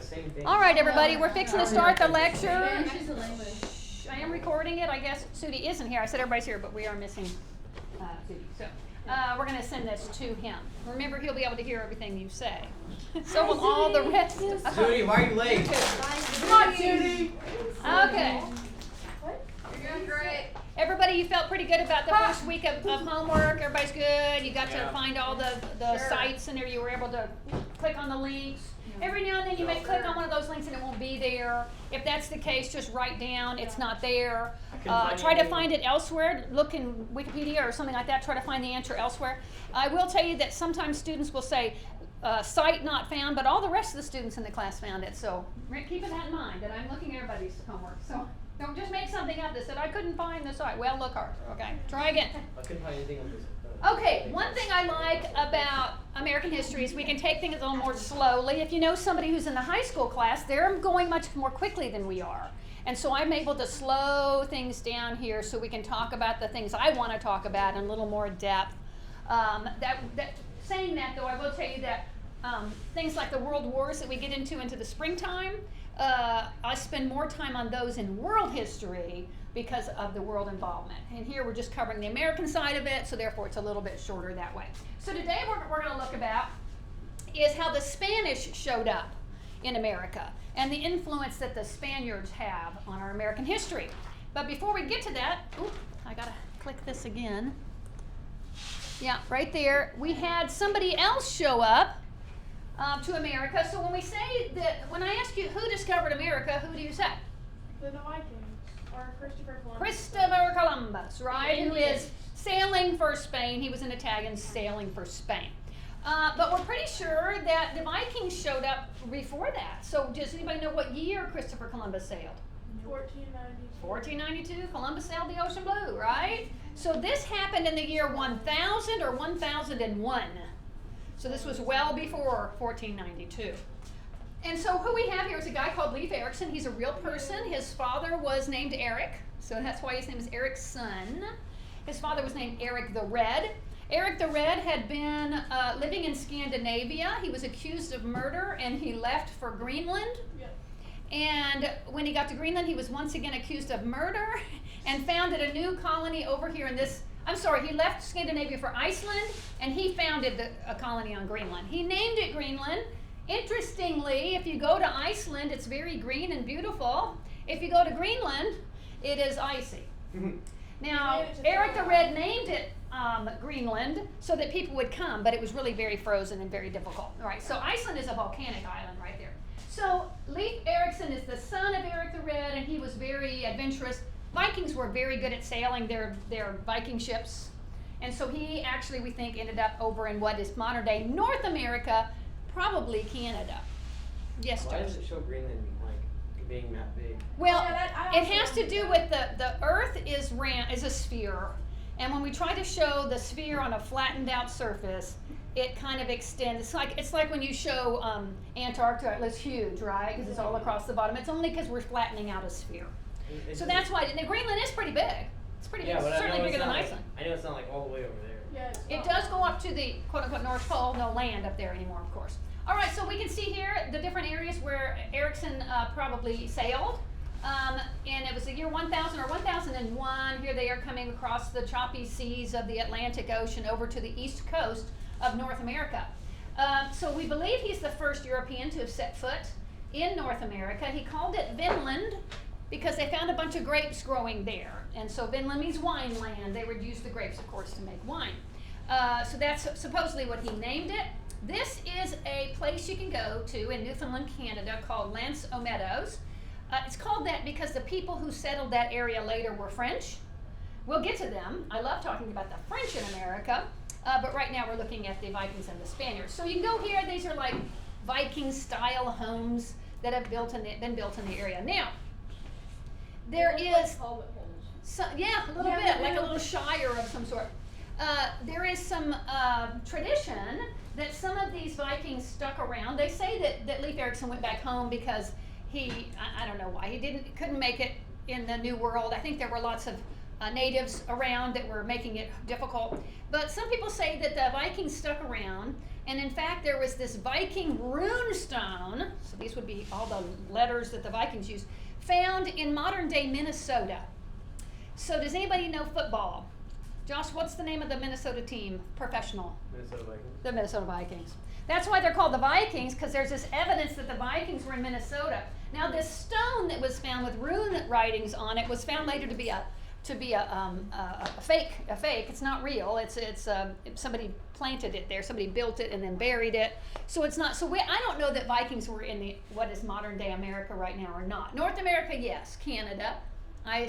same thing. All right, everybody, we're fixing to start the lecture. I am recording it. I guess Sudi isn't here. I said everybody's here, but we are missing Sudi. So we're going to send this to him. Remember, he'll be able to hear everything you say. So will all the rest of us. Sudi, why are you late? Come on, Sudi. Okay. You're doing great. Everybody, you felt pretty good about the first week of homework. Everybody's good. You got to find all the sites and there. You were able to click on the links. Every now and then you may click on one of those links and it won't be there. If that's the case, just write down it's not there. Try to find it elsewhere. Look in Wikipedia or something like that. Try to find the answer elsewhere. I will tell you that sometimes students will say, site not found, but all the rest of the students in the class found it. So keep that in mind, that I'm looking at everybody's homework. So don't just make something up that said, I couldn't find the site. Well, look harder, okay? Try again. I couldn't find anything on this. Okay, one thing I like about American history is we can take things a little more slowly. If you know somebody who's in the high school class, they're going much more quickly than we are. And so I'm able to slow things down here so we can talk about the things I want to talk about in a little more depth. Saying that, though, I will tell you that things like the world wars that we get into the springtime, I spend more time on those in world history because of the world involvement. And here we're just covering the American side of it, so therefore it's a little bit shorter that way. So today what we're going to look about is how the Spanish showed up in America and the influence that the Spaniards have on our American history. But before we get to that, I got to click this again. Yeah, right there. We had somebody else show up to America. So when we say that, when I ask you who discovered America, who do you say? The Vikings, or Christopher Columbus. Christopher Columbus, right? Who is sailing for Spain. He was an Italian sailing for Spain. But we're pretty sure that the Vikings showed up before that. So does anybody know what year Christopher Columbus sailed? 1492. 1492, Columbus sailed the ocean blue, right? So this happened in the year 1000 or 1001. So this was well before 1492. And so who we have here is a guy called Leif Erikson. He's a real person. His father was named Eric, so that's why his name is Eric's son. His father was named Eric the Red. Eric the Red had been living in Scandinavia. He was accused of murder and he left for Greenland. Yep. And when he got to Greenland, he was once again accused of murder and founded a new colony over here in this. He left Scandinavia for Iceland, and he founded a colony on Greenland. He named it Greenland. Interestingly, if you go to Iceland, it's very green and beautiful. If you go to Greenland, it is icy. Now, Eric the Red named it Greenland so that people would come, but it was really very frozen and very difficult. All right, so Iceland is a volcanic island right there. So Leif Erikson is the son of Eric the Red, and he was very adventurous. Vikings were very good at sailing their Viking ships. And so he actually, we think, ended up over in what is modern day North America, probably Canada. Yes, Why Josh? does it show Greenland like being that big? Well, Yeah, it has to do with the Earth is a sphere. And when we try to show the sphere on a flattened out surface, it kind of extends. It's like when you show Antarctica, it's huge, right? Because it's all across the bottom. It's only because we're flattening out a sphere. So that's why. Now, Greenland is pretty big. It's pretty big. It's certainly bigger than Iceland. I know it's not like all the way over there. Yeah, It does go up to the quote-unquote North Pole. No land up there anymore, of course. All right, so we can see here the different areas where Erikson probably sailed. And it was the year 1000 or 1001. Here they are coming across the choppy seas of the Atlantic Ocean over to the east coast of North America. So we believe he's the first European to have set foot in North America. He called it Vinland because they found a bunch of grapes growing there. And so Vinland means wine land. They would use the grapes, of course, to make wine. So that's supposedly what he named it. This is a place you can go to in Newfoundland, Canada called L'Anse aux Meadows. It's called that because the people who settled that area later were French. We'll get to them. I love talking about the French in America, but right now we're looking at the Vikings and the Spaniards. So you can go here. These are like Viking-style homes that have been built in the area. Now, there is, a little bit, like a little shire of some sort. There is some tradition that some of these Vikings stuck around. They say that Leif Erikson went back home because I don't know why, couldn't make it in the New World. I think there were lots of natives around that were making it difficult. But some people say that the Vikings stuck around And in fact, there was this Viking rune stone, so these would be all the letters that the Vikings used, found in modern day Minnesota. So does anybody know football? Josh, what's the name of the Minnesota team, professional? Minnesota Vikings. The Minnesota Vikings. That's why they're called the Vikings, because there's this evidence that the Vikings were in Minnesota. Now, this stone that was found with rune writings on it was found later to be a fake. It's not real. It's somebody planted it there. Somebody built it and then buried it. So it's not. So I don't know that Vikings were in what is modern day America right now or not. North America, yes. Canada. I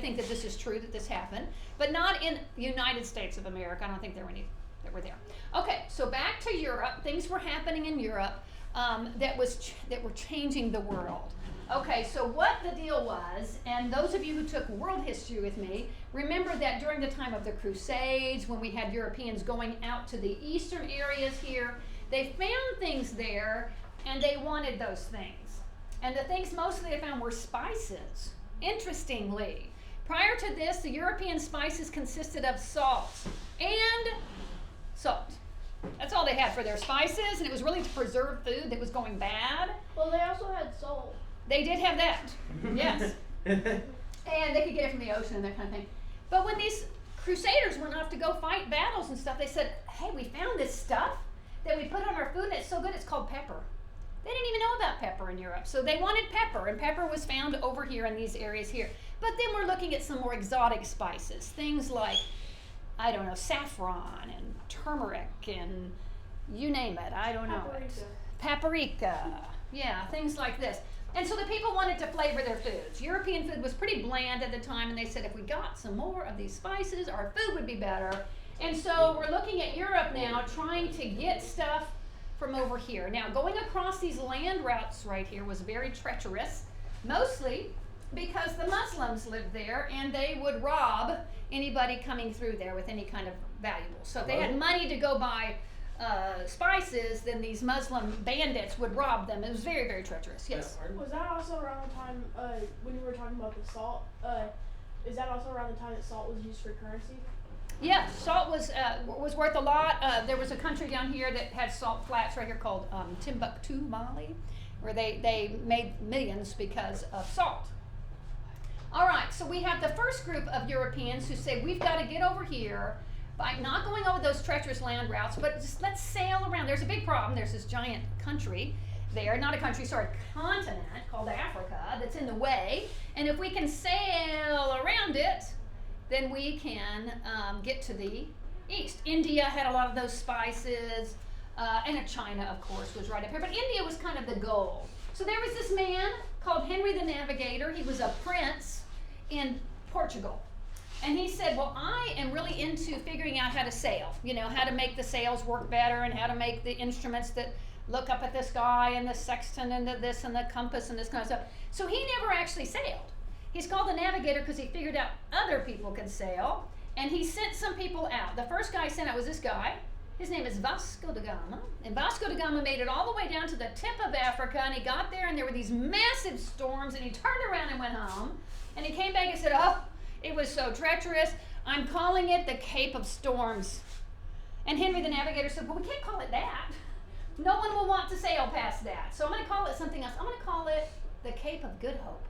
think that this is true, that this happened, but not in the United States of America. I don't think there were any that were there. Okay, so back to Europe. Things were happening in Europe that were changing the world. Okay, so what the deal was, and those of you who took world history with me, remember that during the time of the Crusades, when we had Europeans going out to the eastern areas here, they found things there, and they wanted those things. And the things mostly they found were spices. Interestingly, prior to this, the European spices consisted of salt and salt. That's all they had for their spices, and it was really to preserve food that was going bad. Well, they also had salt. They did have that, yes. And they could get it from the ocean and that kind of thing. But when these crusaders went off to go fight battles and stuff, they said, hey, we found this stuff that we put on our food, and it's so good, it's called pepper. They didn't even know about pepper in Europe, so they wanted pepper, and pepper was found over here in these areas here. But then we're looking at some more exotic spices, things like, I don't know, saffron and turmeric and you name it, I don't know. Paprika, yeah, things like this. And so the people wanted to flavor their foods. European food was pretty bland at the time, and they said if we got some more of these spices, our food would be better. And so we're looking at Europe now, trying to get stuff from over here. Now, going across these land routes right here was very treacherous, mostly because the Muslims lived there, and they would rob anybody coming through there with any kind of valuable. So if they had money to go buy spices, then these Muslim bandits would rob them. It was very, very treacherous. Yes. Was that also around the time when you were talking about the salt? Is that also around the time that salt was used for currency? Yeah, salt was worth a lot. There was a country down here that had salt flats right here called Timbuktu, Mali, where they made millions because of salt. All right, so we have the first group of Europeans who say we've got to get over here by not going over those treacherous land routes, but just let's sail around. There's a big problem. There's this giant country there, not a country, sorry, continent called Africa that's in the way. And if we can sail around it, then we can get to the east. India had a lot of those spices, and China, of course, was right up here. But India was kind of the goal. So there was this man called Henry the Navigator. He was a prince in Portugal. And he said, well, I am really into figuring out how to sail, you know, how to make the sails work better and how to make the instruments that look up at the sky and the sextant and the this and the compass and this kind of stuff. So he never actually sailed. He's called the Navigator because he figured out other people could sail, and he sent some people out. The first guy he sent out was this guy. His name is Vasco da Gama. And Vasco da Gama made it all the way down to the tip of Africa, and he got there, and there were these massive storms, and he turned around and went home. And he came back and said, oh, it was so treacherous. I'm calling it the Cape of Storms. And Henry the Navigator said, well, we can't call it that. No one will want to sail past that. So I'm going to call it something else. I'm going to call it the Cape of Good Hope.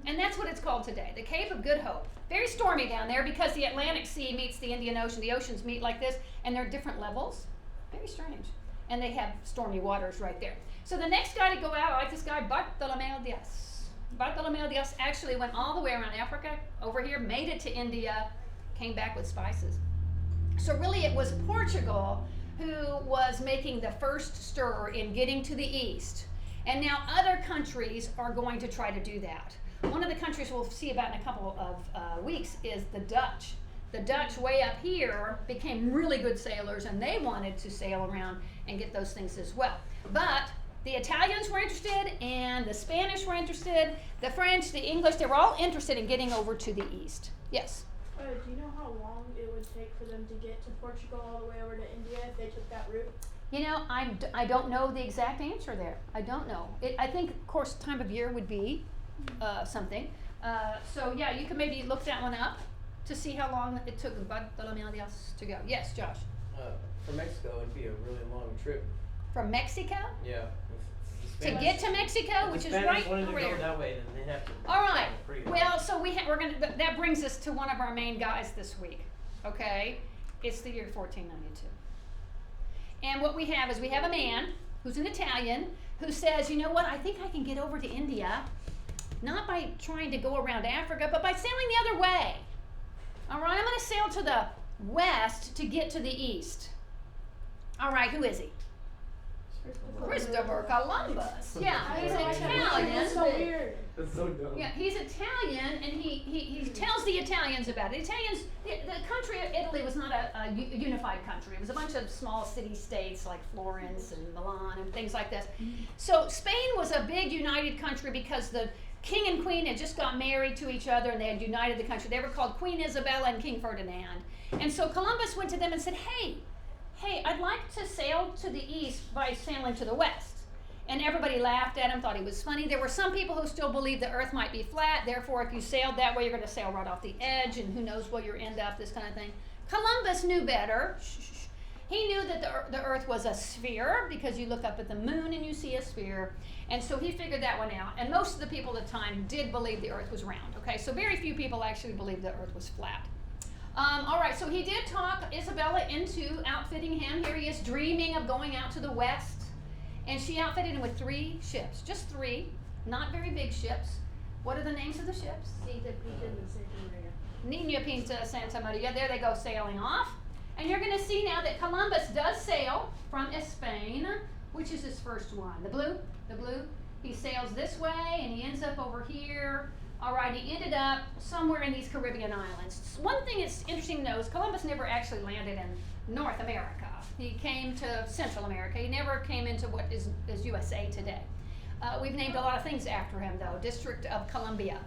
And that's what it's called today, the Cape of Good Hope. Very stormy down there because the Atlantic Sea meets the Indian Ocean. The oceans meet like this, and they're different levels. Very strange. And they have stormy waters right there. So the next guy to go out, like this guy, Bartolomeu Diaz. Bartolomeu Diaz actually went all the way around Africa, over here, made it to India, came back with spices. So really it was Portugal who was making the first stir in getting to the east. And now other countries are going to try to do that. One of the countries we'll see about in a couple of weeks is the Dutch. The Dutch way up here became really good sailors, and they wanted to sail around and get those things as well. But the Italians were interested, and the Spanish were interested, the French, the English, they were all interested in getting over to the east. Yes? Do you know how long it would take for them to get to Portugal all the way over to India if they took that route? You know, I don't know the exact answer there. I don't know. I think, of course, time of year would be something. So, yeah, you can maybe look that one up to see how long it took Bartolomeu Diaz to go. Yes, Josh? for Mexico, it'd be a really long trip. From Mexico Yeah. to get to Mexico, which is right wanted to over go there. that way, then they'd have to. All right. travel pretty Well, long. so we're gonna. That brings us to one of our main guys this week. Okay, it's the year 1492, and what we have is we have a man who's an Italian who says, you know what? I think I can get over to India, not by trying to go around Africa, but by sailing the other way. All right, I'm going to sail to the west to get to the east. All right, who is he? Christopher Columbus. Yeah, he's That's Italian. so weird. That's so dumb. Yeah, he's Italian, and he tells the Italians about it. The country of Italy was not a unified country. It was a bunch of small city-states like Florence and Milan and things like this. So Spain was a big united country because the king and queen had just got married to each other, and they had united the country. They were called Queen Isabella and King Ferdinand. And so Columbus went to them and said, hey, I'd like to sail to the east by sailing to the west. And everybody laughed at him, thought he was funny. There were some people who still believed the earth might be flat, therefore if you sailed that way, you're going to sail right off the edge, and who knows where you'll end up, this kind of thing. Columbus knew better. He knew that the earth was a sphere, because you look up at the moon and you see a sphere. And so he figured that one out. And most of the people at the time did believe the earth was round. Okay, so very few people actually believed the earth was flat. All right, so he did talk Isabella into outfitting him. Here he is dreaming of going out to the west. And she outfitted him with 3 ships, just 3, not very big ships. What are the names of the ships? Santa Pinta and Santa Maria. Nina Pinta, Santa Maria. There they go sailing off. And you're going to see now that Columbus does sail from Spain, which is his first one. The blue. He sails this way, and he ends up over here. All right, he ended up somewhere in these Caribbean islands. One thing that's interesting to know is Columbus never actually landed in North America. He came to Central America. He never came into what is USA today. We've named a lot of things after him, though. District of Columbia.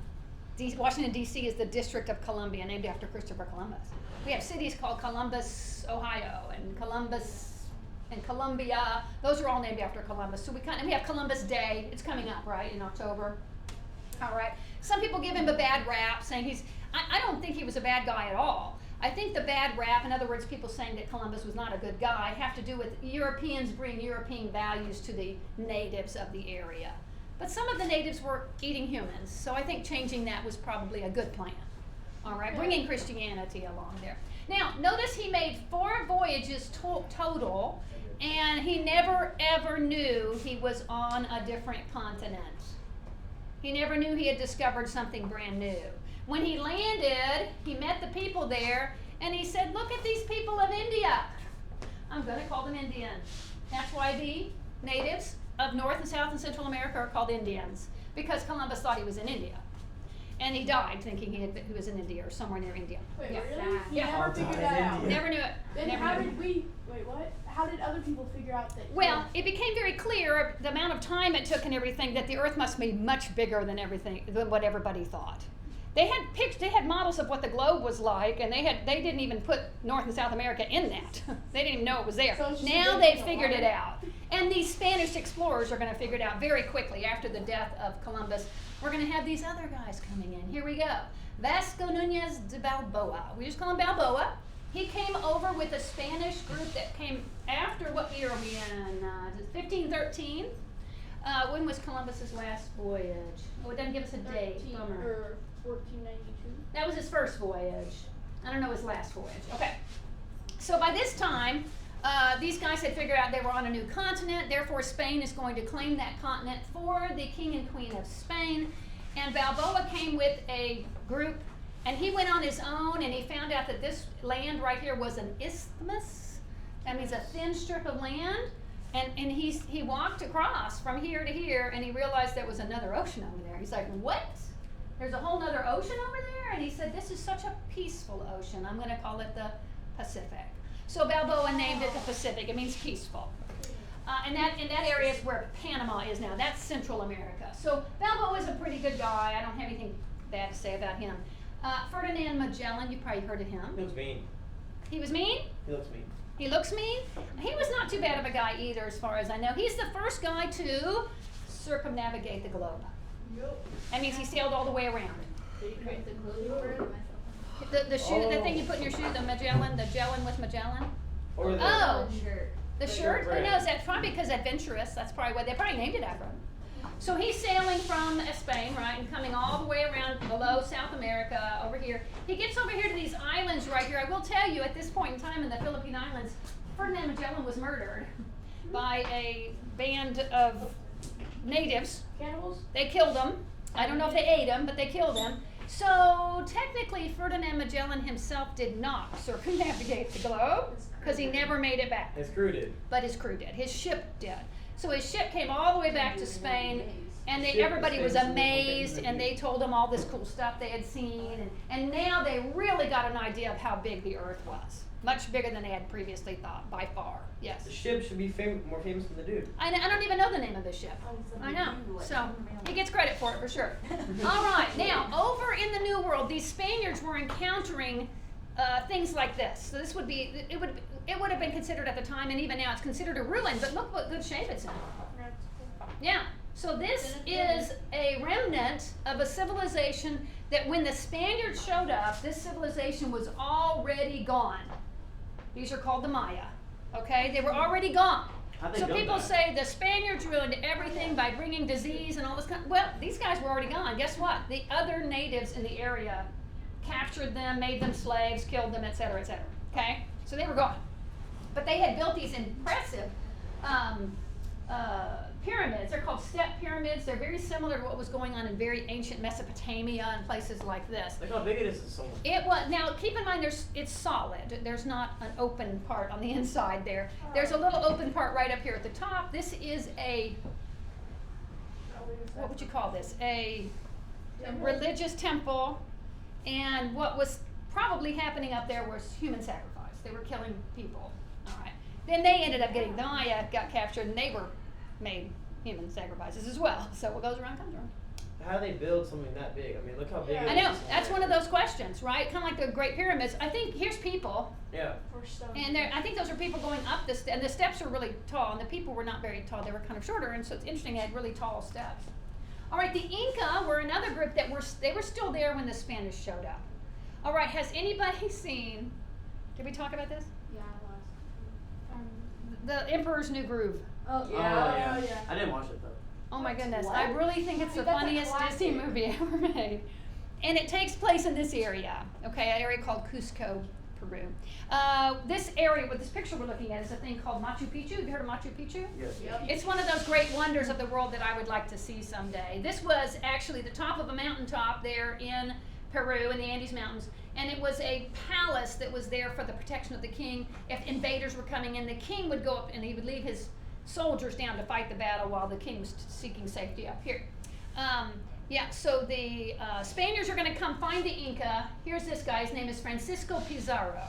Washington, D.C. is the District of Columbia, named after Christopher Columbus. We have cities called Columbus, Ohio, and Columbus and Columbia. Those are all named after Columbus. So we have Columbus Day. It's coming up, right, in October. All right. Some people give him a bad rap, saying I don't think he was a bad guy at all. I think the bad rap, in other words, people saying that Columbus was not a good guy, have to do with Europeans bring European values to the natives of the area. But some of the natives were eating humans, so I think changing that was probably a good plan. All right, bringing Christianity along there. Now, notice he made 4 voyages total, and he never ever knew he was on a different continent. He never knew he had discovered something brand new. When he landed, he met the people there, and he said, look at these people of India. I'm going to call them Indians. That's why the natives of North and South and Central America are called Indians, because Columbus thought he was in India. And he died thinking he was in India or somewhere near India. Wait, Yeah. really? You Yeah. never figured that out. Never knew it. Then Never how knew it. did we? Wait, what? How did other people figure out that? Well, it became very clear the amount of time it took and everything that the Earth must be much bigger than what everybody thought. They had models of what the globe was like, and they didn't even put North and South America in that. They didn't even know it was there. So it's just Now a they big figured it water. out. And these Spanish explorers are going to figure it out very quickly after the death of Columbus. We're going to have these other guys coming in. Here we go. Vasco Nunez de Balboa. We just call him Balboa. He came over with a Spanish group that came after, what year are we in? 1513. When was Columbus's last voyage? Oh, it doesn't give us a date. 13 Bummer. or 1492. That was his first voyage. I don't know his last voyage. Okay. So by this time, these guys had figured out they were on a new continent. Therefore, Spain is going to claim that continent for the king and queen of Spain. And Balboa came with a group, and he went on his own, and he found out that this land right here was an isthmus. That means a thin strip of land. And he walked across from here to here, and he realized there was another ocean over there. He's like, what? There's a whole other ocean over there? And he said, this is such a peaceful ocean. I'm going to call it the Pacific. So Balboa named it the Pacific. It means peaceful. And that area is where Panama is now. That's Central America. So Balboa is a pretty good guy. I don't have anything bad to say about him. Ferdinand Magellan, you probably heard of him. He looks mean. He was mean? He looks mean. He looks mean? He was not too bad of a guy either, as far as I know. He's the first guy to circumnavigate the globe. Yep. That means he sailed all the way around. Did he create the clothing brand? The shoe, the thing you put in your shoe, the Magellan with Magellan. Or the Oh. Shirt. The Like shirt? their Who brand. knows? That's probably because adventurous. That's probably what they probably named it after him. So he's sailing from Spain, right, and coming all the way around below South America over here. He gets over here to these islands right here. I will tell you, at this point in time in the Philippine Islands, Ferdinand Magellan was murdered by a band of natives. Cannibals? They killed him. I don't know if they ate him, but they killed him. So technically, Ferdinand Magellan himself did not circumnavigate the globe because he never made it back. His crew did. But his crew did. His ship did. So his ship came all the way back to Spain, and Ship everybody was was amazed, famous. and they told him all this cool stuff they had seen, and now they really got an idea of how big the Earth was. Much bigger than they had previously thought, by far. Yes. The ship should be more famous than the dude. I don't even know the name of this ship. I know. So he gets credit for it for sure. All right. Now, over in the New World, these Spaniards were encountering things like this. So this would be it would have been considered at the time, and even now it's considered a ruin. But look what good shape it's in. Yeah. So this is a remnant of a civilization that when the Spaniards showed up, this civilization was already gone. These are called the Maya. Okay, they were already gone. How'd they So build people that? say the Spaniards ruined everything by bringing disease and all this kind. Well, these guys were already gone. Guess what? The other natives in the area captured them, made them slaves, killed them, etc., etc. Okay, so they were gone. But they had built these impressive pyramids. They're called step pyramids. They're very similar to what was going on in very ancient Mesopotamia and places like this. Look how big it is in someone. It was now. Keep in mind, it's solid. There's not an open part on the inside there. There's a little open part right up here at the top. This is a what would you call this? A religious temple, and what was probably happening up there was human sacrifice. They were killing people. All right. Then they ended up getting the Maya got captured, and they were made human sacrifices as well. So what goes around comes around. How do they build something that big? I mean, look how big it is. I know, that's one of those questions, right? Kind of like the Great Pyramids. I think here's people, Yeah. For stone. and I think those are people going up and the steps are really tall, and the people were not very tall. They were kind of shorter, and so it's interesting. They had really tall steps. All right, the Inca were another group that they were still there when the Spanish showed up. All right, has anybody seen? Did we talk about this? Yeah, I was. The Emperor's New Groove. Oh, Oh, yeah. yeah. I didn't watch it though. Oh my What's goodness, what? I really think it's the That's a funniest Disney classic. movie ever made. And it takes place in this area, okay, an area called Cusco, Peru. This area, with this picture we're looking at, is a thing called Machu Picchu. Have you heard of Machu Picchu? Yes. Yep. It's one of those great wonders of the world that I would like to see someday. This was actually the top of a mountaintop there in Peru, in the Andes Mountains, and it was a palace that was there for the protection of the king. If invaders were coming in, the king would go up and he would leave his soldiers down to fight the battle while the king was seeking safety up here. Yeah, so the Spaniards are going to come find the Inca. Here's this guy. His name is Francisco Pizarro.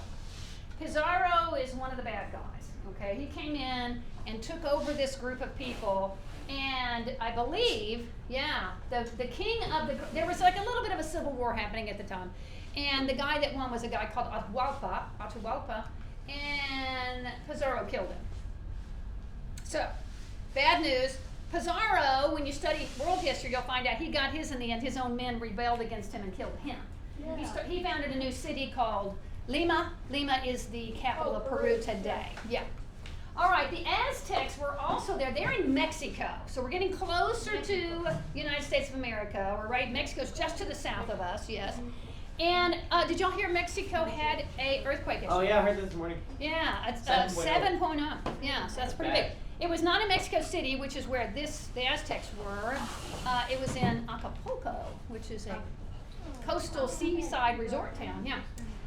Pizarro is one of the bad guys. Okay, he came in and took over this group of people, and I believe, yeah, the king of there was like a little bit of a civil war happening at the time, and the guy that won was a guy called Atahualpa, and Pizarro killed him. So, bad news. Pizarro, when you study world history, you'll find out he got his in the end. His own men rebelled against him and killed him. Yeah. He founded a new city called Lima. Lima is the capital of Peru today. Yeah. All right, the Aztecs were also there. They're in Mexico. So we're getting closer to the United States of America. We're right, Mexico's just to the south of us, yes. And did y'all hear Mexico had a earthquake yesterday? Oh yeah, I heard this morning. Yeah, it's 7.0. 7.0. Yeah, so that's pretty Bad. big. It was not in Mexico City, which is where the Aztecs were. It was in Acapulco, which is a coastal seaside resort town. Yeah.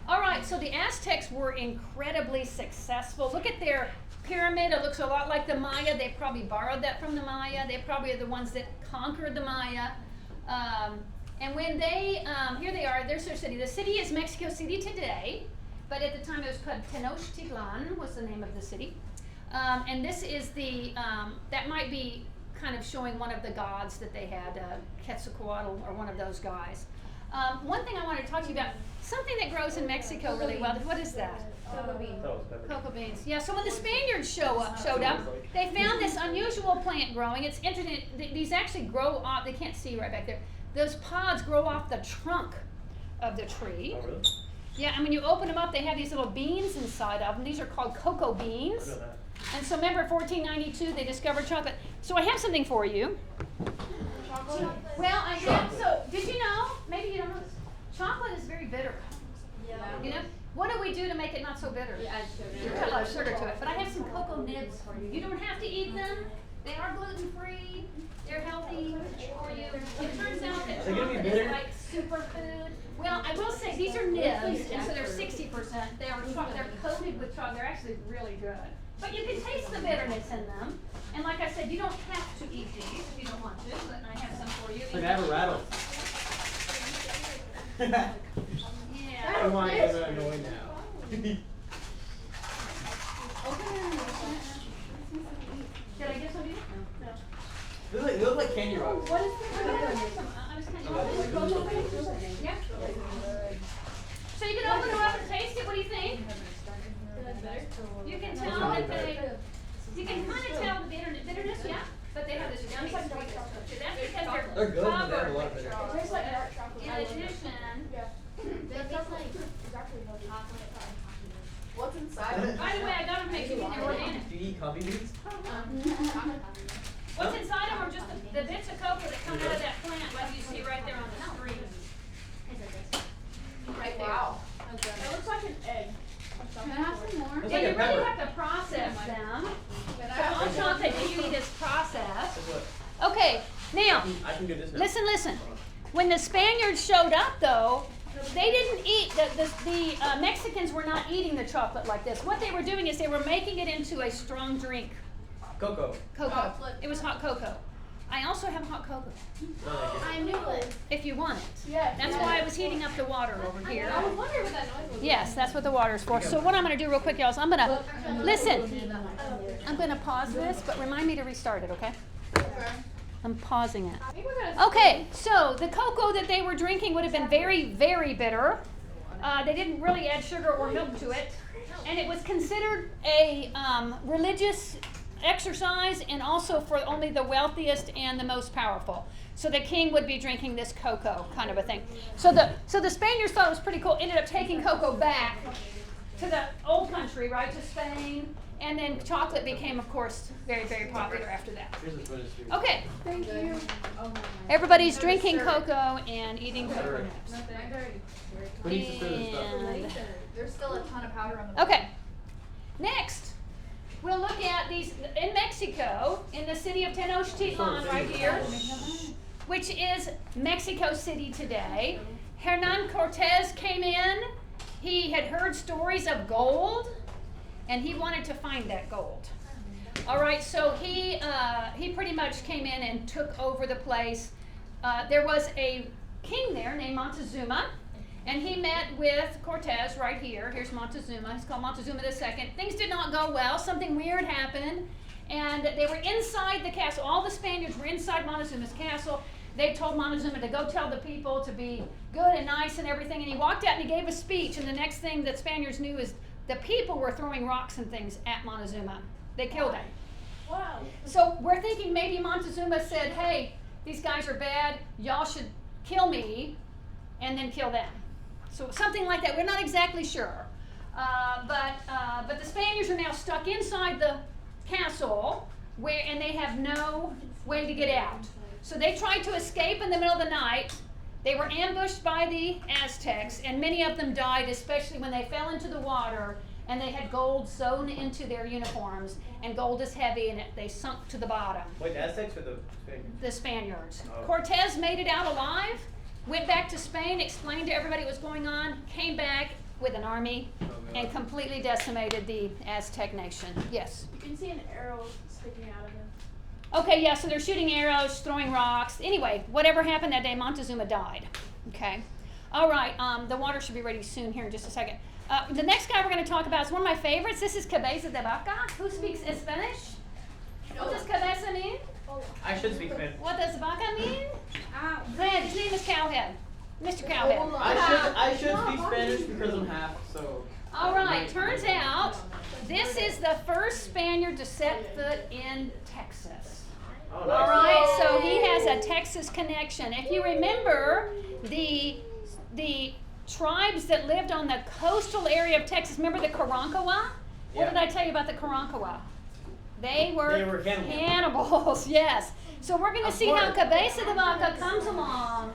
All right, so the Aztecs were incredibly successful. Look at their pyramid. It looks a lot like the Maya. They probably borrowed that from the Maya. They probably are the ones that conquered the Maya. And when here they are, there's their city. The city is Mexico City today, but at the time it was called Tenochtitlan was the name of the city. And this is that might be kind of showing one of the gods that they had, Quetzalcoatl or one of those guys. One thing I want to talk to you about, something that grows in Mexico really well, what is that? Cocoa bean. That was better. Cocoa beans. Yeah, so when the Spaniards showed up, they found this unusual plant growing. It's interesting. These actually grow off, they can't see right back there. Those pods grow off the trunk of the tree. Oh really? Yeah, and when you open them up, they have these little beans inside of them. These are called cocoa I beans. know that. And so remember 1492, they discovered chocolate. So I have something for you. Chocolate. Well, I have, so did you know, maybe you don't know this, chocolate is very bitter. Yeah. You know, what do we do to make it not so bitter? Yeah, You put a lot of sugar to it. But I have some cocoa nibs for you. You don't have to eat them. They are gluten-free. They're healthy for you. It turns out that Are they gonna be chocolate bitter? is like superfood. Well, I will say these are nibs, and so they're 60%. They're coated with chocolate. They're actually really good. But you can taste the bitterness in them. And like I said, you don't have to eat these if you don't want to. But I have some for you. It's like I have a rattle. Yeah. I want to get annoyed now. Did I get some of you? No. They look like candy rocks. What is I was kind of. Yeah. So you can open them up and taste it. What do you think? You can tell that they. You can kind of tell the bitterness, yeah. But they have this yummy sweetness. So that's because They're good, but they have a covered lot of with bitterness. chocolate. It tastes like dark chocolate. In I love it. addition, Yeah. That tastes like Exactly what it is. what's inside? by the way, I got them make you they're organic. Do you eat coffee beans? What's inside them are just the bits of cocoa that come out of that plant, like you see right there on the screen. Right there. Wow. It looks like an egg. Can I have some more? It's Yeah, like you a really pepper. have to process them. Can So all chocolate beauty is processed. Guess what? Okay, now, I can do this now. listen. When the Spaniards showed up, though, they didn't eat, the Mexicans were not eating the chocolate like this. What they were doing is they were making it into a strong drink. Cocoa. Cocoa. Chocolate. It was hot cocoa. I also have hot cocoa, No, thank you. I knew it. if you want it. Yeah. That's why I was heating up the water over here. I was wondering what that noise was. Yes, that's what the water's for. So what I'm gonna do real quick, y'all, is I'm gonna, listen, I'm gonna pause this, but remind me to restart it, okay? I'm pausing it. I think we're gonna. Okay, so the cocoa that they were drinking would have been very, very bitter. They didn't really add sugar or milk to it. And it was considered a religious exercise and also for only the wealthiest and the most powerful. So the king would be drinking this cocoa, kind of a thing. So the Spaniards thought it was pretty cool, ended up taking cocoa back to the old country, right, to Spain. And then chocolate became, of course, very, very popular after that. Here's a spoon of soup. Okay, Thank you. everybody's drinking cocoa and eating cocoa nibs. Who needs to stir this stuff? And, There's still a ton of powder on the okay, next, we'll look at these, in Mexico, in the city of Tenochtitlan right here, which is Mexico City today. Hernan Cortez came in, he had heard stories of gold, and he wanted to find that gold. All right, so he pretty much came in and took over the place. There was a king there named Montezuma, and he met with Cortez right here. Here's Montezuma. He's called Montezuma II. Things did not go well. Something weird happened, and they were inside the castle. All the Spaniards were inside Montezuma's castle. They told Montezuma to go tell the people to be good and nice and everything, and he walked out and he gave a speech, and the next thing that Spaniards knew is the people were throwing rocks and things at Montezuma. They killed him. Wow. So we're thinking maybe Montezuma said, hey, these guys are bad, y'all should kill me, and then kill them. So something like that. We're not exactly sure. But the Spaniards are now stuck inside the castle, and they have no way to get out. So they tried to escape in the middle of the night. They were ambushed by the Aztecs, and many of them died, especially when they fell into the water, and they had gold sewn into their uniforms, and gold is heavy, and they sunk to the bottom. Wait, the Aztecs or the Spaniards? The Spaniards. Oh. Cortez made it out alive, went back to Spain, explained to everybody what was going on, came back with an army, Oh, God. and completely decimated the Aztec nation. Yes. You can see an arrow sticking out of him. Okay, yeah, so they're shooting arrows, throwing rocks. Anyway, whatever happened that day, Montezuma died. Okay. All right, the water should be ready soon here in just a second. The next guy we're going to talk about is one of my favorites. This is Cabeza de Vaca. Who speaks Spanish? What does cabeza mean? I should speak Spanish. What does vaca mean? Red. His name is Cowhead. Mr. Cowhead. I should speak Spanish because I'm half, so. All right, turns out this is the first Spaniard to set foot in Texas. Oh, All nice. right, so he has a Texas connection. If you remember, the tribes that lived on the coastal area of Texas. Remember the Karankawa? What Yeah. did I tell you about the Karankawa? They were cannibals. cannibals, yes. So we're going to Of see how course. Cabeza de Vaca comes along.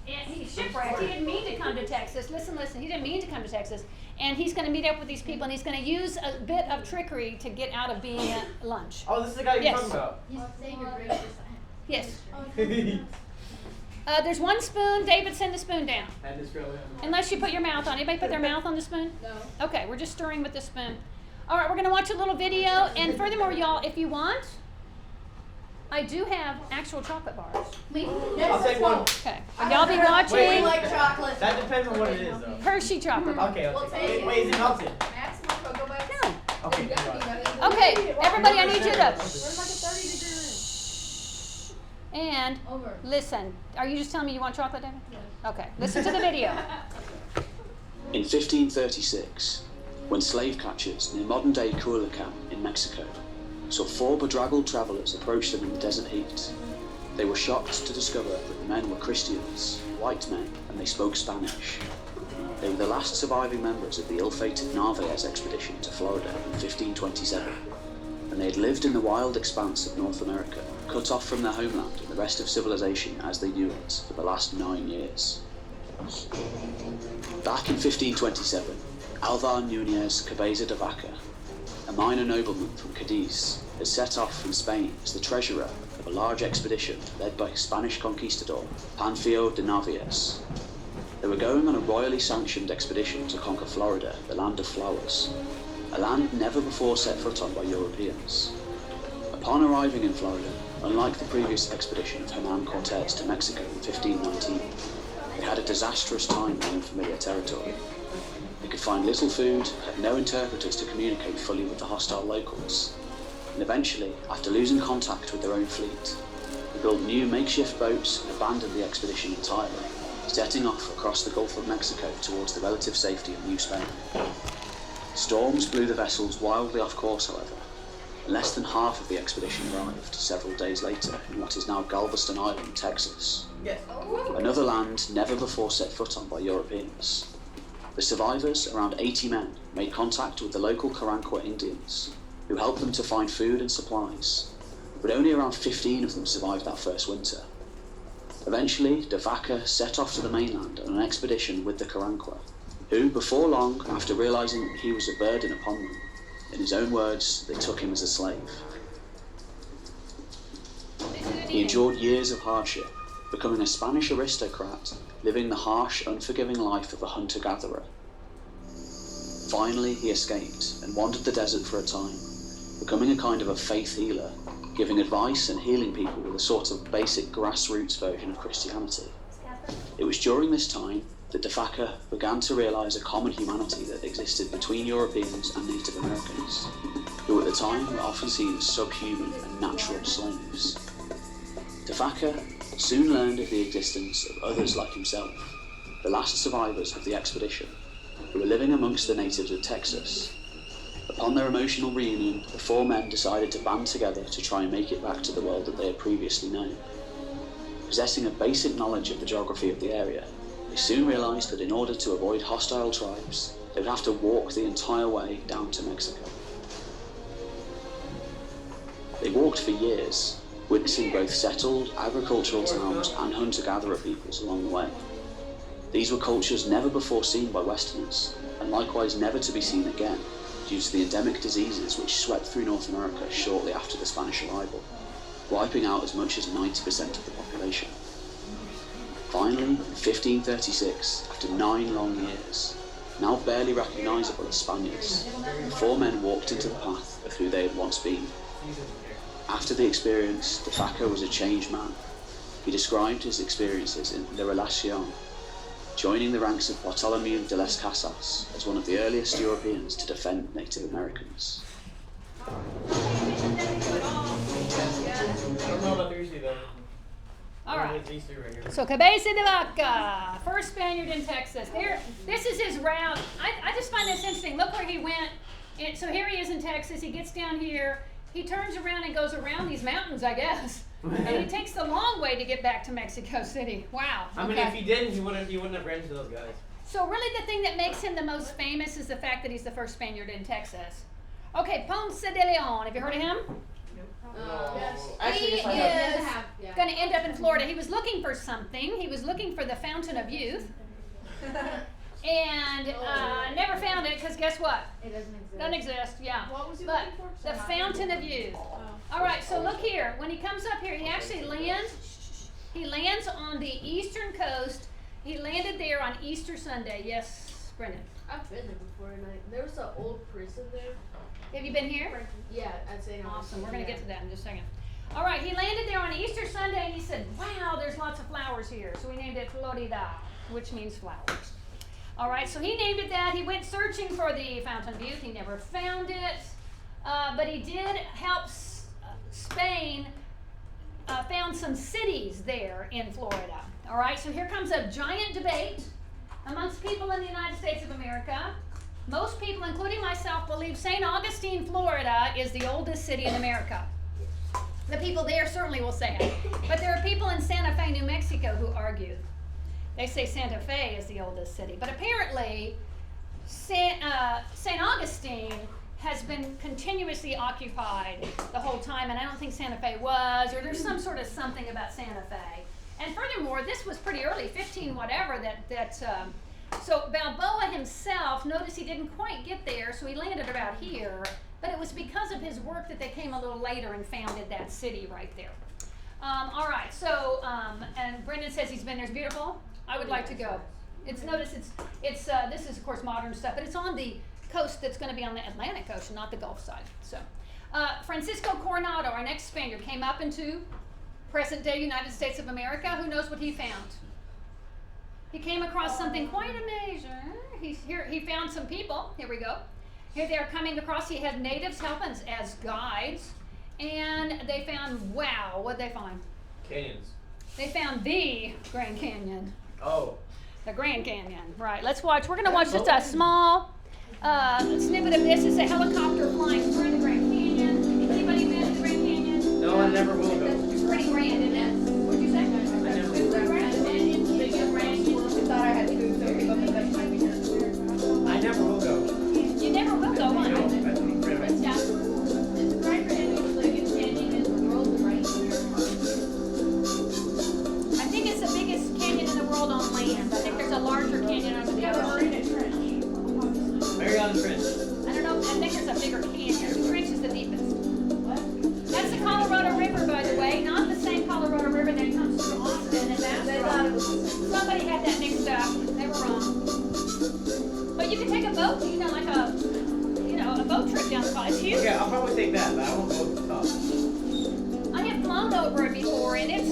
And he's shipwrecked. He didn't mean to come to Texas. Listen. He didn't mean to come to Texas. And he's going to meet up with these people, and he's going to use a bit of trickery to get out of being at lunch. Oh, this is the guy you're Yes. talking about. You say your gracious. Yes. Oh, There's one spoon. David, send the spoon down. And this girl. Unless you put your mouth on. Anybody put their mouth on the spoon? No. Okay, we're just stirring with the spoon. All right, we're going to watch a little video. And furthermore, y'all, if you want, I do have actual chocolate bars. I'll take one. Okay. And y'all be watching Wait. like chocolate. That depends on what it is, though. Hershey chocolate bar. Okay, I'll We'll take take it. it. Wait, is it melted? Max, more cocoa bugs? No. Okay, you got it. Okay, everybody, I need you we're in to. like a 30-degree room. And Over. listen. Are you just telling me you want chocolate, David? Okay. Listen to the video. In 1536, when slave catchers near modern-day Culiacan in Mexico saw 4 bedraggled travelers approach them in the desert heat, they were shocked to discover that the men were Christians, white men, and they spoke Spanish. They were the last surviving members of the ill-fated Narvaez expedition to Florida in 1527, and they had lived in the wild expanse of North America, cut off from their homeland and the rest of civilization as they knew it for the last 9 years. Back in 1527, Alvar Núñez Cabeza de Vaca, a minor nobleman from Cadiz, had set off from Spain as the treasurer of a large expedition led by Spanish conquistador Panfilo de Narvaez. They were going on a royally sanctioned expedition to conquer Florida, the land of flowers, a land never before set foot on by Europeans. Upon arriving in Florida, unlike the previous expedition of Hernán Cortés to Mexico in 1519, they had a disastrous time in unfamiliar territory. They could find little food, had no interpreters to communicate fully with the hostile locals, and eventually, after losing contact with their own fleet, they built new makeshift boats and abandoned the expedition entirely, setting off across the Gulf of Mexico towards the relative safety of New Spain. Storms blew the vessels wildly off course, however, and less than half of the expedition arrived several days later in what is now Galveston Island, Texas, Yes. another land never before set foot on by Europeans. The survivors, around 80 men, made contact with the local Karankawa Indians, who helped them to find food and supplies, but only around 15 of them survived that first winter. Eventually, de Vaca set off to the mainland on an expedition with the Karankawa, who, before long, after realizing that he was a burden upon them, in his own words, they took him as a slave. He endured years of hardship, becoming a Spanish aristocrat, living the harsh, unforgiving life of a hunter-gatherer. Finally, he escaped and wandered the desert for a time, becoming a kind of a faith healer, giving advice and healing people with a sort of basic grassroots version of Christianity. It was during this time that de Vaca began to realize a common humanity that existed between Europeans and Native Americans, who at the time were often seen as subhuman and natural slaves. De Vaca soon learned of the existence of others like himself, the last survivors of the expedition, who were living amongst the natives of Texas. Upon their emotional reunion, the 4 men decided to band together to try and make it back to the world that they had previously known. Possessing a basic knowledge of the geography of the area, they soon realized that in order to avoid hostile tribes, they would have to walk the entire way down to Mexico. They walked for years, witnessing both settled agricultural towns and hunter-gatherer peoples along the way. These were cultures never before seen by Westerners, and likewise never to be seen again, due to the endemic diseases which swept through North America shortly after the Spanish arrival, wiping out as much as 90% of the population. Finally, in 1536, after 9 long years, now barely recognisable as Spaniards, the 4 men walked into the path of who they had once been. After the experience, de Vaca was a changed man. He described his experiences in La Relación, joining the ranks of Bartolomé de las Casas as one of the earliest Europeans to defend Native Americans. I don't know about the Rishi, though. All right. These 3 right here. So Cabeza de Vaca, first Spaniard in Texas. This is his route. I just find this interesting. Look where he went. So here he is in Texas. He gets down here. He turns around and goes around these mountains, I guess. And he takes the long way to get back to Mexico City. Wow. I mean, okay. if he didn't, he wouldn't have ran into those guys. So really the thing that makes him the most famous is the fact that he's the first Spaniard in Texas. Okay, Ponce de Leon, have you heard of him? Yes. Actually, He yes, I have. is going to end up in Florida. He was looking for something. He was looking for the Fountain of Youth. And never found it because guess what? It doesn't exist. Doesn't exist, yeah. What was he But looking for? the Fountain of Youth. Oh. All right, so look here. When he comes up here, he actually lands. He lands on the eastern coast. He landed there on Easter Sunday. Yes, Brendan. I've been there before, and there was an old prison there. Have you been here? Yeah, I'd say. Awesome. We're going to get to that in just a second. All right, he landed there on Easter Sunday, and he said, "Wow, there's lots of flowers here." So we named it Florida, which means flowers. All right, so he named it that. He went searching for the Fountain of Youth. He never found it, but he did help Spain found some cities there in Florida. All right, so here comes a giant debate amongst people in the United States of America. Most people, including myself, believe St. Augustine, Florida is the oldest city in America. The people there certainly will say it. But there are people in Santa Fe, New Mexico who argue. They say Santa Fe is the oldest city. But apparently, St. Augustine has been continuously occupied the whole time, and I don't think Santa Fe was, or there's some sort of something about Santa Fe. And furthermore, this was pretty early, 15 whatever, so Balboa himself, notice he didn't quite get there, so he landed about here, but it was because of his work that they came a little later and founded that city right there. All right, so, and Brendan says he's been there. It's beautiful. I would like to go. This is of course modern stuff, but it's on the coast that's going to be on the Atlantic Ocean, not the Gulf side. So, Francisco Coronado, our next Spaniard, came up into present-day United States of America. Who knows what he found? He came across something quite amazing. He found some people. Here we go. Here they are coming across. He had natives help as guides, and they found, wow, what'd they find? Canyons. They found the Grand Canyon. Oh. The Grand Canyon, right. Let's watch. We're going to watch just a small snippet of this. It's a helicopter flying through the Grand Canyon. Anybody been to the Grand Canyon? No, I never will go. It's pretty grand, isn't it? What'd you say? I never will go. I thought I had food, so people think that's my weekend. I never will go. You never will go, No, huh? I'm afraid of it. Yeah. It's right for him, the biggest canyon in the world, right here. I think it's the biggest canyon in the world on land. I think there's a larger canyon over the Yeah, the ocean. Marina Trench. Mariana Trench. I don't know. I think there's a bigger canyon. The trench is the deepest. That's the Colorado River, by the way, not the same Colorado River that comes through Austin and that's They thought it was the same. somebody had that mixed up. They were wrong. But you can take a boat, like a boat trip down the Colorado. It's huge. Okay, I'll probably take that, but I won't go to the top. I have flown over it before, and it's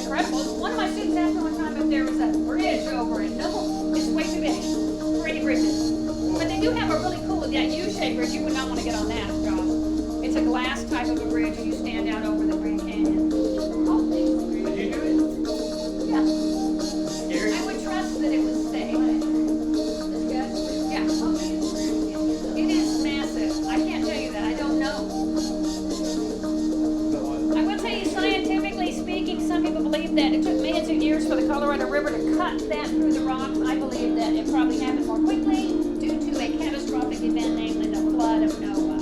incredible. One of my students asked me one time if there was a bridge over it. No, it's way too big for any bridges. But they do have a really cool, that U-shaped bridge. You would not want to get on that, Josh. It's a glass type of a bridge, and you stand out over the Grand Canyon. Did you do it? Yeah. Scary? I would trust that it was safe. Yeah. It is massive. I can't tell you that. I don't know. So what? I will tell you, scientifically speaking, some people believe that it took millions of years for the Colorado River to cut that through the rocks. I believe that it probably happened more quickly due to a catastrophic event, namely the flood of Noah.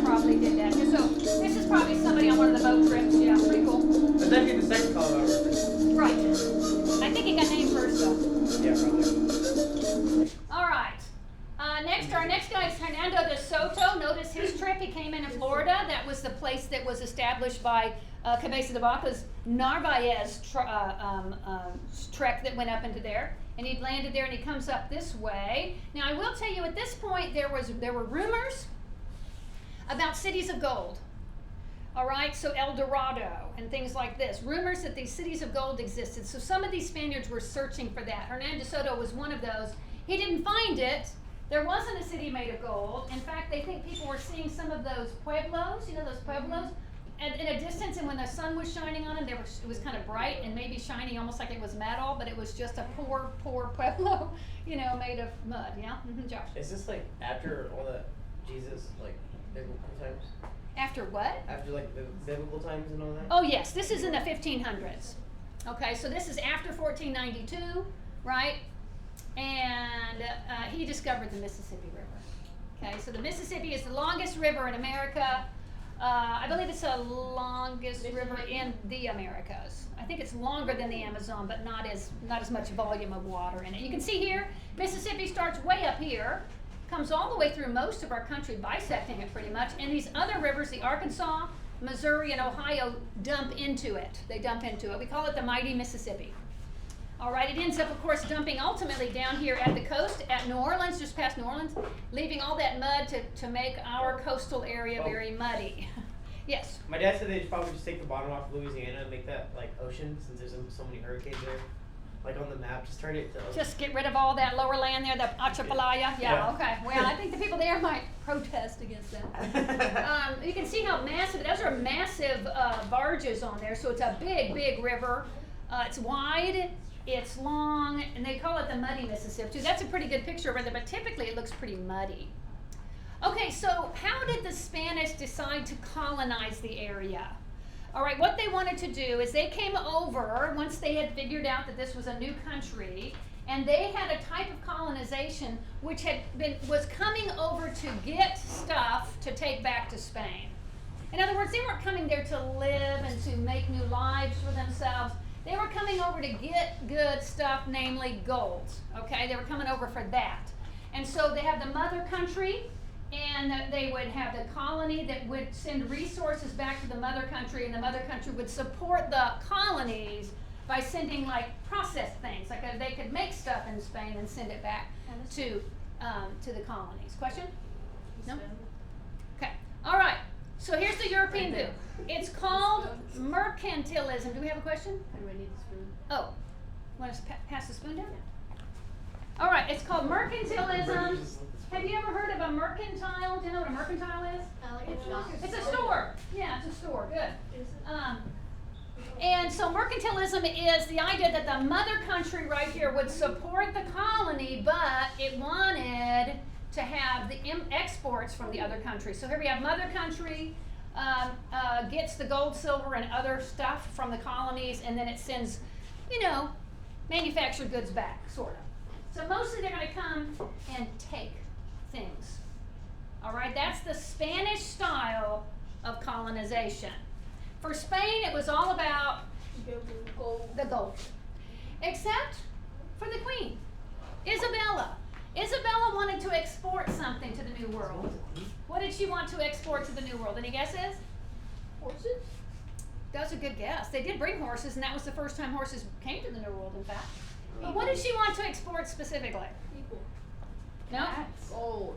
Probably did that. So this is probably somebody on one of the boat trips. Yeah, pretty cool. That's actually the second Colorado River. Right. I think it got named first though. Yeah, probably. All right. Our next guy is Hernando de Soto. Notice his trip. He came in Florida. That was the place that was established by Cabeza de Vaca's Narvaez trek that went up into there. And he landed there, and he comes up this way. Now, I will tell you, at this point, there were rumors about cities of gold. All right, so El Dorado and things like this. Rumors that these cities of gold existed. So some of these Spaniards were searching for that. Hernando de Soto was one of those. He didn't find it. There wasn't a city made of gold. In fact, they think people were seeing some of those pueblos, those pueblos, and in a distance, and when the sun was shining on them, it was kind of bright and maybe shiny, almost like it was metal, but it was just a poor pueblo, made of mud. Yeah, Josh. Is this like after all the Jesus, like, biblical times? After what? After like the biblical times and all that? Oh yes, this is in the 1500s. Okay, so this is after 1492, right? and he discovered the Mississippi River. Okay, so the Mississippi is the longest river in America. I believe it's the longest river in the Americas. I think it's longer than the Amazon, but not as much volume of water in it. You can see here, Mississippi starts way up here, comes all the way through most of our country, bisecting it pretty much, and these other rivers, the Arkansas, Missouri, and Ohio, dump into it. They dump into it. We call it the mighty Mississippi. All right, it ends up, of course, dumping ultimately down here at the coast, at New Orleans, just past New Orleans, leaving all that mud to make our coastal area very muddy. Yes? My dad said they'd probably just take the bottom off of Louisiana and make that like ocean, since there's so many hurricanes there. Like on the map, just turn it to ocean. Just get rid of all that lower land there, the Achapalaya. Yeah, okay. Well, I think the people there might protest against that. You can see how massive, those are massive barges on there, so it's a big, big river. It's wide. It's long, and they call it the muddy Mississippi too. That's a pretty good picture of it, but typically it looks pretty muddy. Okay, so how did the Spanish decide to colonize the area? All right, what they wanted to do is they came over once they had figured out that this was a new country, and they had a type of colonization which was coming over to get stuff to take back to Spain. In other words, they weren't coming there to live and to make new lives for themselves. They were coming over to get good stuff, namely gold. Okay, they were coming over for that. And so they have the mother country, and they would have the colony that would send resources back to the mother country, and the mother country would support the colonies by sending like processed things. Like they could make stuff in Spain and send it back to the colonies. Question? No? Okay. All right. So here's the European view. It's called mercantilism. Do we have a question? Anybody need the spoon? Oh, want to pass the spoon down? All right, it's called mercantilism. Have you ever heard of a mercantile? Do you know what a mercantile is? It's a store. Yeah, it's a store. Good. And so mercantilism is the idea that the mother country right here would support the colony, but it wanted to have the exports from the other country. So here we have mother country gets the gold, silver, and other stuff from the colonies, and then it sends, manufactured goods back, sort of. So mostly they're going to come and take things. All right, that's the Spanish style of colonization. For Spain, it was all about the gold, except for the Queen, Isabella. Isabella wanted to export something to the New World. What did she want to export to the New World? Any guesses? Horses? That's a good guess. They did bring horses, and that was the first time horses came to the New World, in fact. But what did she want to export specifically? People. No? Gold.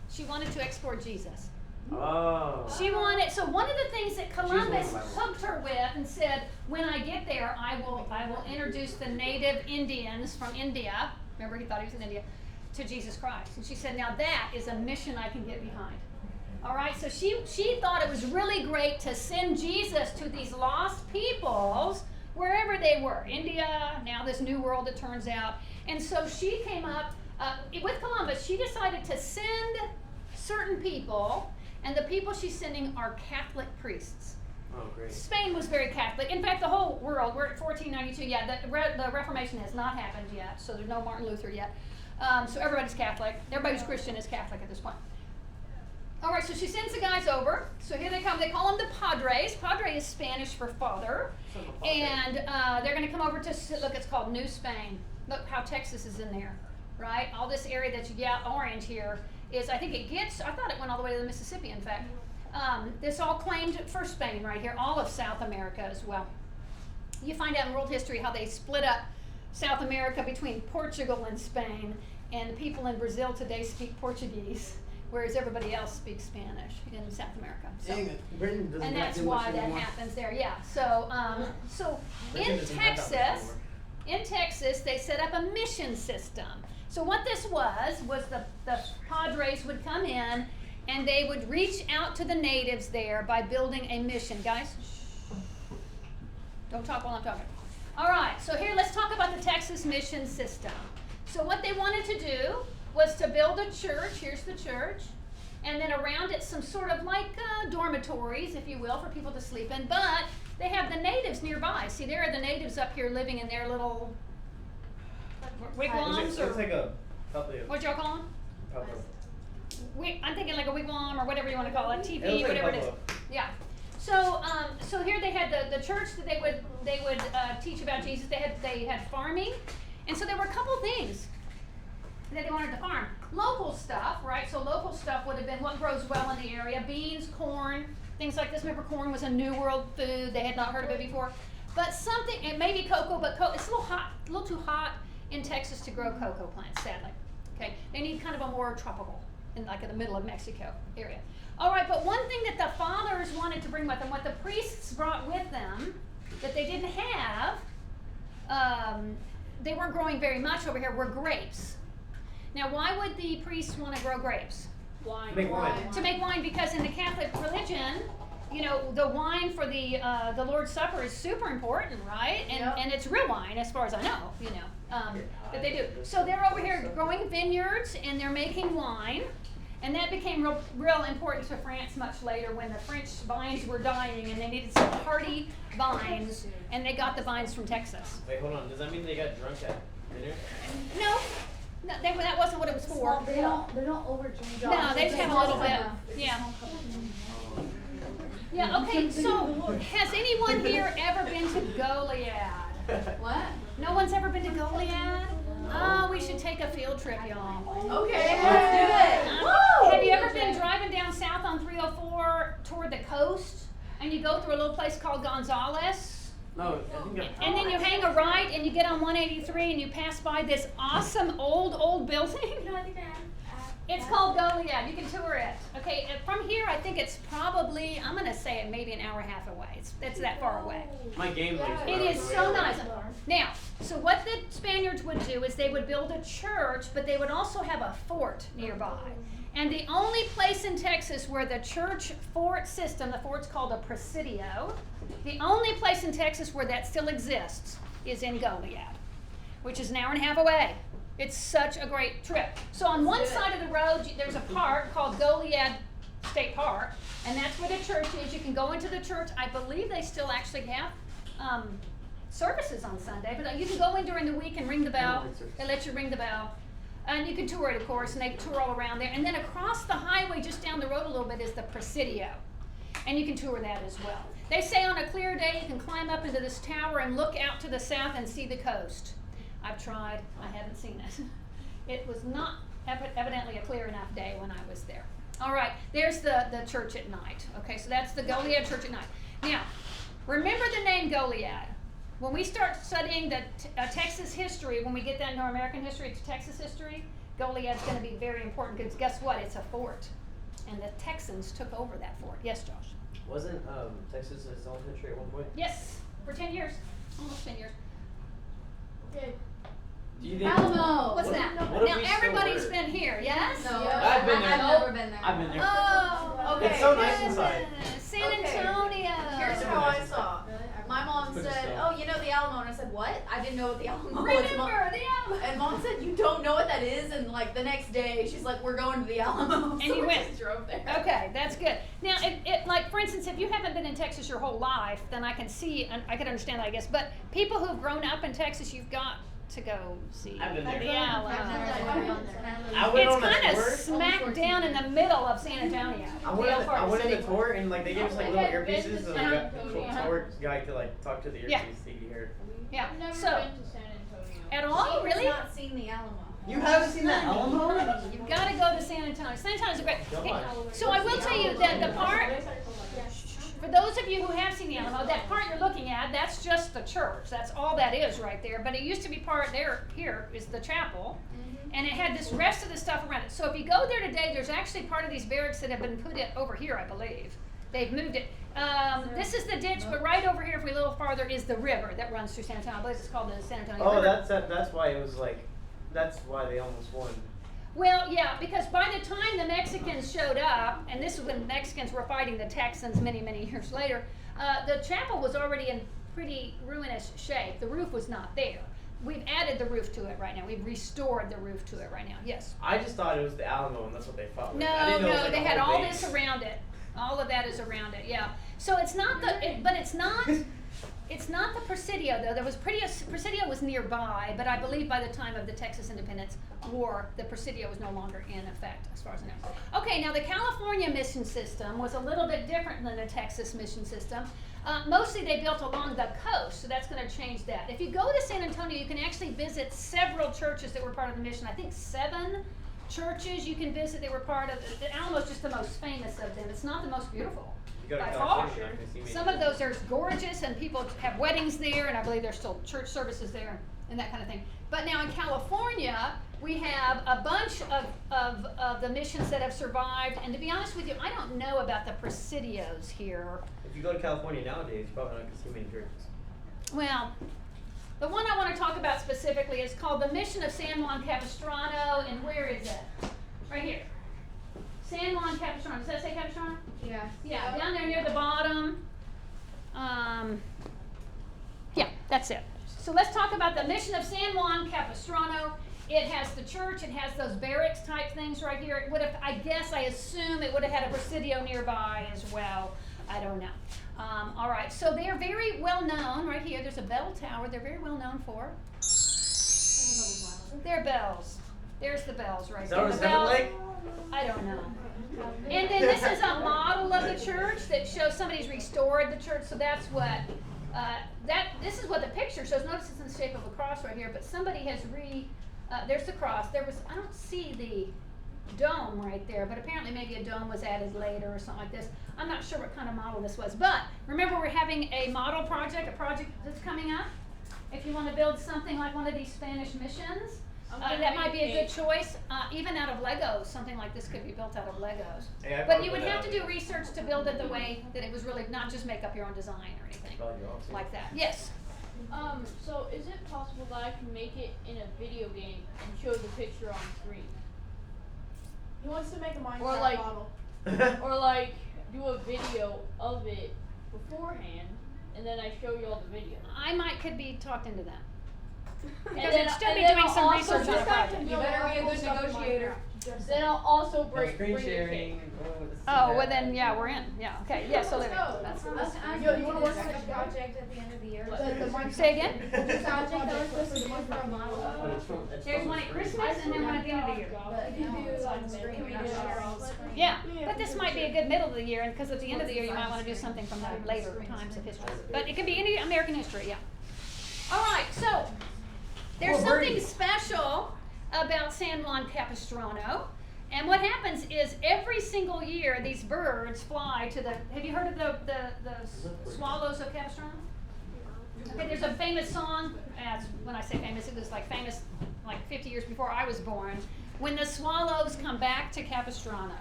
She wanted to export Jesus. Oh. She wanted, so one of the things that Columbus hooked her with and said, when I get there, I will introduce the native Indians from India. Remember, he thought he was in India. To Jesus Christ. And she said, now that is a mission I can get behind. All right, so she thought it was really great to send Jesus to these lost peoples wherever they were. India, now this new world, it turns out. And so she came up, with Columbus, she decided to send certain people, and the people she's sending are Catholic priests. Oh, great. Spain was very Catholic. In fact, the whole world, we're at 1492, yeah, the Reformation has not happened yet, so there's no Martin Luther yet. So everybody's Catholic. Everybody who's Christian is Catholic at this point. All right, so she sends the guys over. So here they come. They call them the Padres. Padre is Spanish for father. And they're going to come over to, look, it's called New Spain. Look how Texas is in there, right? All this area that you get orange here is, I think it gets, I thought it went all the way to the Mississippi, in fact. This all claimed for Spain right here, all of South America as well. You find out in world history how they split up South America between Portugal and Spain, and the people in Brazil today speak Portuguese, whereas everybody else speaks Spanish in South America. So, Dang it. Britain doesn't and have that's too much why that anymore. happens there. Yeah. So, Britain in doesn't have that much Texas, anymore. they set up a mission system. So what this was the Padres would come in, and they would reach out to the natives there by building a mission. Guys, don't talk while I'm talking. All right, so here, let's talk about the Texas mission system. So what they wanted to do was to build a church. Here's the church. And then around it, some sort of like dormitories, if you will, for people to sleep in. But they have the natives nearby. See, there are the natives up here living in their little Wigwams Looks like or a probably a what y'all call them? pueblo. I'm thinking like a wigwam or whatever you want to call it, It TV, looks like a whatever it is. pueblo. Yeah. So, so here they had the church that they would teach about Jesus. They had farming, and so there were a couple things that they wanted to farm. Local stuff, right? So local stuff would have been what grows well in the area: beans, corn, things like this. Remember, corn was a New World food; they had not heard of it before. But something, and maybe cocoa, but it's a little too hot in Texas to grow cocoa plants. Sadly, okay, they need kind of a more tropical, in like in the middle of Mexico area. All right, but one thing that the fathers wanted to bring with them, what the priests brought with them, that they didn't have, they weren't growing very much over here, were grapes. Now, why would the priests want to grow grapes? Wine. Make wine. To make wine, because in the Catholic religion, you know, the wine for the Lord's Supper is super important, right? And Yep. and it's real wine, as far as I know, you know, that they do. So they're over here growing vineyards and they're making wine, and that became real important to France much later when the French vines were dying and they needed some hardy vines, and they got the vines from Texas. Wait, hold on. Does that mean they got drunk at dinner? No, that wasn't what it was for. They don't overdrink. No, they just have a little bit. Yeah. Yeah, okay, so has anyone here ever been to Goliad? What? No one's ever been to Goliad? Oh, we should take a field trip, y'all. Okay, let's do it. Woo! Have you ever been driving down south on 304 toward the coast, and you go through a little place called Gonzales? No, I think And then you hang a right and you get on 183 and you pass by this awesome old building. No, I think I have. It's called Goliad. You can tour it. Okay, and from here I think it's probably, I'm gonna say it maybe an hour and a half away. It's that far away. my game league's It is way so over. nice. Now, so what the Spaniards would do is they would build a church, but they would also have a fort nearby. And the only place in Texas where the church fort system, the fort's called a presidio, the only place in Texas where that still exists is in Goliad, which is an hour and a half away. It's such a great trip. So on one side of the road, there's a park called Goliad State Park, and that's where the church is. You can go into the church. I believe they still actually have services on Sunday, but you can go in during the week and ring the bell. They let you ring the bell. And you can tour it, of course, and they tour all around there. And then across the highway, just down the road a little bit, is the Presidio. And you can tour that as well. They say on a clear day, you can climb up into this tower and look out to the south and see the coast. I've tried. I haven't seen it. It was not evidently a clear enough day when I was there. All right, there's the church at night. Okay, so that's the Goliad church at night. Now, remember the name Goliad. When we start studying the Texas history, when we get that into our American history to Texas history, Goliad's going to be very important because guess what? It's a fort. And the Texans took over that fort. Yes, Josh? Wasn't Texas its own country at one point? Yes, for 10 years. Almost 10 years. Okay. Do you think? Alamo. What's What that? if- what if Now, we still everybody's were? been here, yes? No, I've been there. I've never been there. I've been there. Oh, Okay. It's so nice inside. San Okay. Antonio. Here's how I saw. My mom Put a said, stone. "Oh, you know the Alamo," and I said, "What? I didn't know what the Alamo was." Remember Mom. the Alamo. And Mom said, "You don't know what that is?" And like the next day, she's like, "We're going to the Alamo." And So you we went. just drove there. Okay, that's good. Now, it like for instance, if you haven't been in Texas your whole life, then I can see, and I can understand that, I guess. But people who've grown up in Texas, you've got to go see I've been there. the Alamo. I went It's on a kind of tour. smack down in the middle of San Antonio. I the went, El I Pardo went in City. the tour and like they gave us like little earpieces so Uh-huh. the tour guy could like talk to the earpiece Yeah. so you could hear. Yeah. I've never So been to San Antonio. at all, really? I've not seen the Alamo. You haven't seen that Alamo? You've got to go to San Antonio. San Antonio's a great. Don't Okay, lie. so I will tell you that the part. For those of you who have seen the Alamo, that part you're looking at, that's just the church. That's all that is right there. But it used to be part there, here is the chapel. And it had this rest of the stuff around it. So if you go there today, there's actually part of these barracks that have been put in over here, I believe. They've moved it. This is the ditch, but right over here, if we a little farther, is the river that runs through San Antonio. I believe it's called the San Antonio Oh, River. that's why it was like, that's why they almost won. Well, yeah, because by the time the Mexicans showed up, and this was when the Mexicans were fighting the Texans many, many years later, the chapel was already in pretty ruinous shape. The roof was not there. We've added the roof to it right now. We've restored the roof to it right now. Yes. I just thought it was the Alamo and that's what they fought with. I No, didn't know it was, no, like, they a had whole all base. this around it. All of that is around it, yeah. So it's not but it's not It's not the Presidio, though. There was Presidio was nearby, but I believe by the time of the Texas Independence War, the Presidio was no longer in effect, as far as I know. Okay, now the California mission system was a little bit different than the Texas mission system. Mostly they built along the coast, so that's going to change that. If you go to San Antonio, you can actually visit several churches that were part of the mission. I think 7 churches you can visit that were part of it. The Alamo's just the most famous of them. It's not the most beautiful. You go to By California, far. you're not gonna see many Some of churches. those are gorgeous, and people have weddings there, and I believe there's still church services there and that kind of thing. But now in California, we have a bunch of the missions that have survived, and to be honest with you, I don't know about the Presidios here. If you go to California nowadays, you're probably not gonna see many churches. Well, the one I want to talk about specifically is called the Mission of San Juan Capistrano, and where is it? Right here. San Juan Capistrano. Does that say Capistrano? Yeah. Yeah, down there near the bottom. Yeah, that's it. So let's talk about the Mission of San Juan Capistrano. It has the church, it has those barracks type things right here. It would have, I assume it would have had a Presidio nearby as well. I don't know. All right, so they are very well known right here. There's a bell tower they're very well known for. They're bells. There's the bells right Is there. that what The it's sounded bells. like? I don't know. And then this is a model of the church that shows somebody's restored the church. So that's what this is what the picture shows. Notice it's in the shape of a cross right here, but somebody has there's the cross. I don't see the dome right there, but apparently maybe a dome was added later or something like this. I'm not sure what kind of model this was, but remember we're having a model project, a project that's coming up. If you want to build something like one of these Spanish missions, that might be a good choice. Even out of Legos, something like this could be built out of Legos. Hey, I But you probably would have to do research to build it the way that it was really, not just make up your own design or anything Probably wrong, too. like that. Yes. So is it possible that I can make it in a video game and show the picture on screen? He wants to make a Minecraft Or like- model. Or like do a video of it beforehand and then I show you all the video. I could be talked into that. Because then- it'd still and be then doing I'll some also research on a just have project. You better be a good negotiator. Then I'll also No bring screen the sharing. cake. Oh, well then, yeah, we're in. Yeah, okay, yes, Olivia. Let's ask Yo, you wanna work on this this project at the end of the year? Say again? The project that was supposed to do for a model. But it's There's from one the at screen. Christmas and then one at the end of the year. But you can do on screen, Can we not do it sharing on screen. screen? Yeah, but this might be a good middle of the year, and because at the end of the year, you might want to do something from the later times of history. But it can be any American history, yeah. All right, so there's something special about San Juan Capistrano. And what happens is every single year, these birds fly to have you heard of the swallows of Capistrano? Okay, there's a famous song, when I say famous, it was like famous like 50 years before I was born. When the swallows come back to Capistrano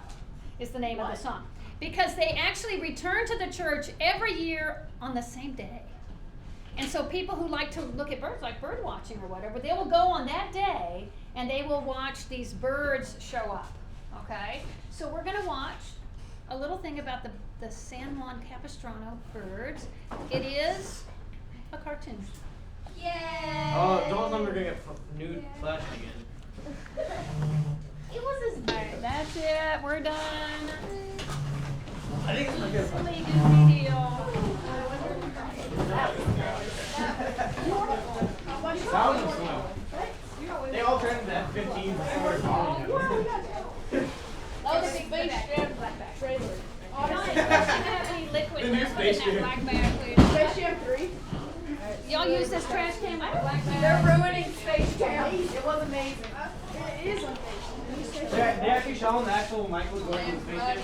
is the name of the song. Because they actually return to the church every year on the same day. And so people who like to look at birds, like bird watching or whatever, they will go on that day and they will watch these birds show up. Okay? So we're going to watch a little thing about the San Juan Capistrano birds. It is a cartoon. Yay! Oh, don't let me bring up nude flash again. It was his Alright, that's it. We're done. I think it's pretty good. Really good video. Sounds was fun. They all turned into F-15 before falling. That was a Space Jam trailer. Guys, if you have any liquid The new left in Space that Jam. black bag, please. Space Jam 3. Y'all use this trash can like a black bag. They're ruining Space Jam. It was amazing. It is amazing. They actually shown the actual Michael going to the space station.